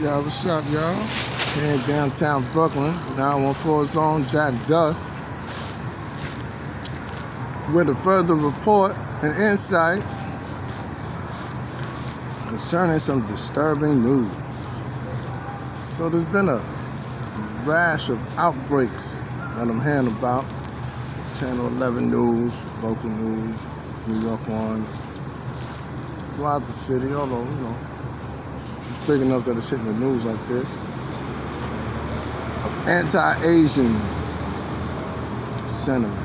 Yeah, what's up, y'all? Here in downtown Brooklyn, 914 Zone, Jack Dust, with a further report and insight concerning some disturbing news. So there's been a rash of outbreaks that I'm hearing about. Channel 11 News, local news, New York One, throughout the city, although, it's big enough that it's hitting the news like this. Of anti-Asian sentiment.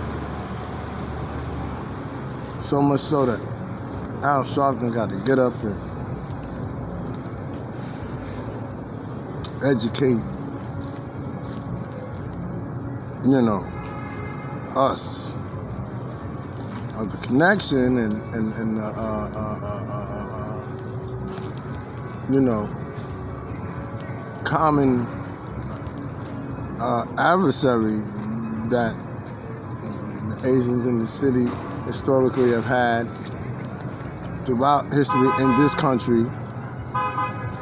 So much so that Al Sharpton got to get up and educate, us of the connection and common adversary that the Asians in the city historically have had throughout history in this country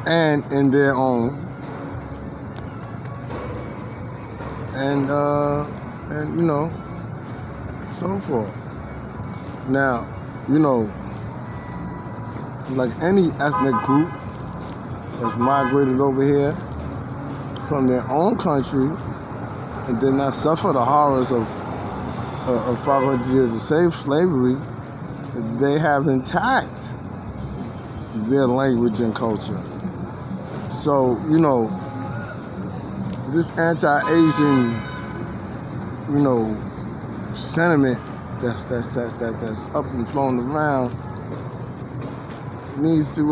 and in their own, and so forth. Now, like any ethnic group that's migrated over here from their own country and did not suffer the horrors of 500 years of slavery, they have intact their language and culture. So, this anti-Asian, sentiment that's up and flowing around needs to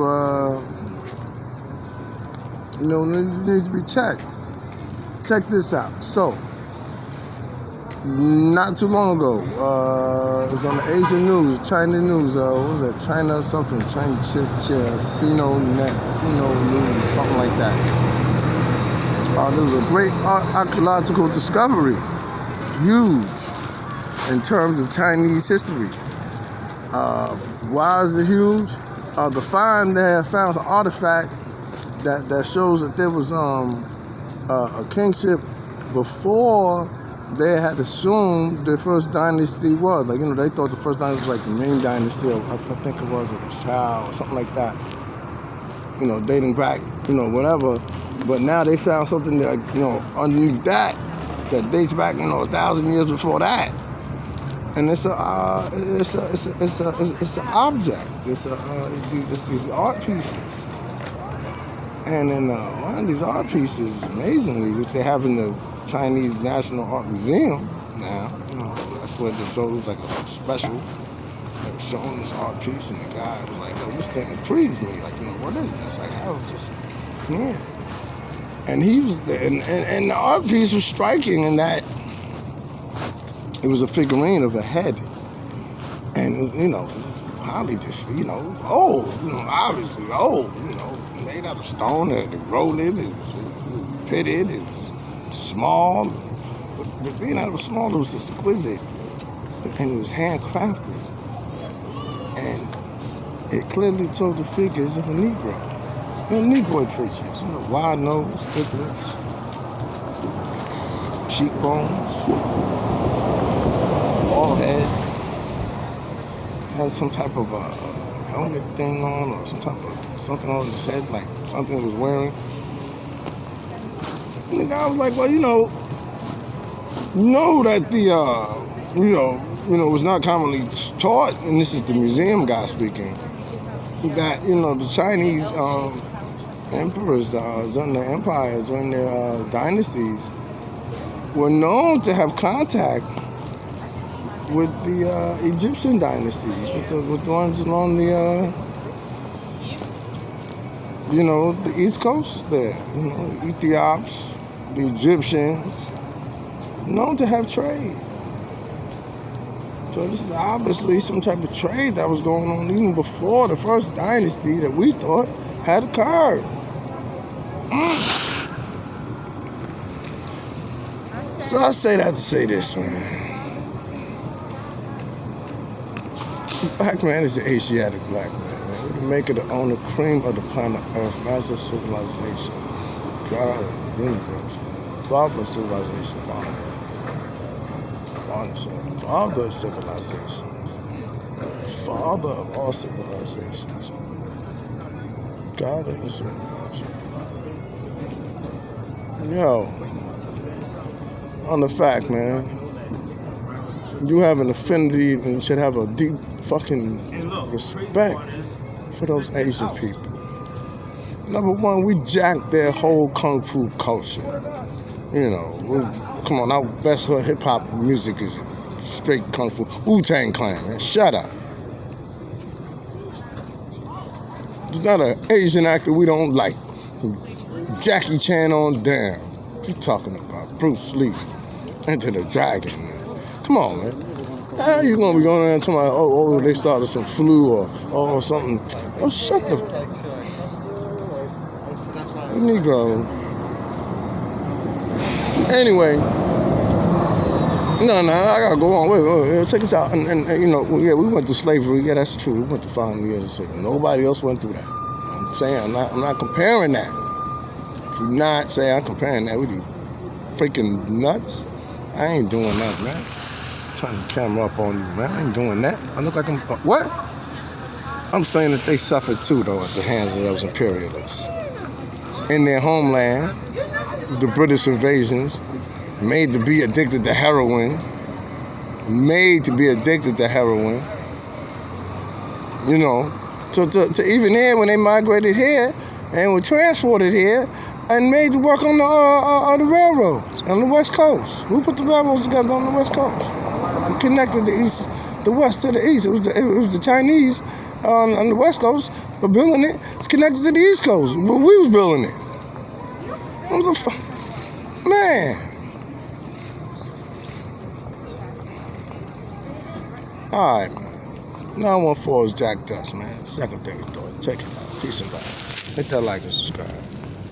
needs to be checked. Check this out. So, not too long ago, it was on the Asian news, China news. What was that? China something, Sino News, something like that. There was a great archaeological discovery, huge in terms of Chinese history. Why is it huge? The find there found an artifact that shows that there was a kingship before they had assumed the first dynasty was. They thought the first dynasty was like the main dynasty, or I think it was a Chow or something like that. Dating back, whatever. But now they found something that, underneath that dates back, 1,000 years before that. And it's an object. It's these art pieces. And in one of these art pieces, amazingly, which they have in the Chinese National Art Museum now, that's where the show was like a special. They were showing this art piece, and the guy was like, this thing intrigues me. What is this? I was just, yeah. And he was, and the art piece was striking in that it was a figurine of a head, and highly just, old, obviously old, made out of stone. It rolled it was pitted, it was small, but being out of small, it was exquisite, and it was handcrafted, and it clearly told the figures of a Negro. Negroid features, wide nose, thick lips, cheekbones, bald head, had some type of helmet thing on, or something on his head, like something he was wearing. And the guy was like, well, that the, was not commonly taught, and this is the museum guy speaking, that, the Chinese, emperors during their empires, during their dynasties, were known to have contact with the Egyptian dynasties, with the ones along the, the East Coast there, Ethiops, the Egyptians, known to have trade. So this is obviously some type of trade that was going on even before the first dynasty that we thought had occurred. So I say that to say this, man. Black man is an Asiatic black man. Maker, the owner, cream of the planet Earth, master of civilization. God of the universe, man. Father of civilization, Father of civilizations. Father of all civilizations. God of the universe. Yo, on the fact, man, you have an affinity and should have a deep fucking respect for those Asian people. Number one, we jacked their whole kung fu culture. You know, come on, our best hip hop music is straight kung fu. Wu-Tang Clan, man, shut up. There's not an Asian actor we don't like. Jackie Chan on down. What you talking about? Bruce Lee, Enter the Dragon, man. Come on, man. How you gonna be going around talking about, oh, they started some flu or something? Oh, shut the Negro. Anyway, no, I gotta go on. Wait, check us out. And you know, yeah, we went through slavery. Yeah, that's true. We went through 500 years of slavery. Nobody else went through that. I'm saying I'm not comparing that. Do not say I'm comparing that with you. Freaking nuts. I ain't doing that, man. Turn the camera up on you, man. I ain't doing that. I look like I'm what? I'm saying that they suffered too, though, at the hands of those imperialists. In their homeland, the British invasions, made to be addicted to heroin. You know, to even here when they migrated here and were transported here and made to work on the railroads on the West Coast. Who put the railroads together on the West Coast? We connected the West to the East. It was the Chinese on the West Coast were building it. It's connected to the East Coast, but we was building it. What the fuck, man? All right, man. 914 is Jack Dust, man. Secondary thought. Check it out. Peace and love. Hit that like and subscribe.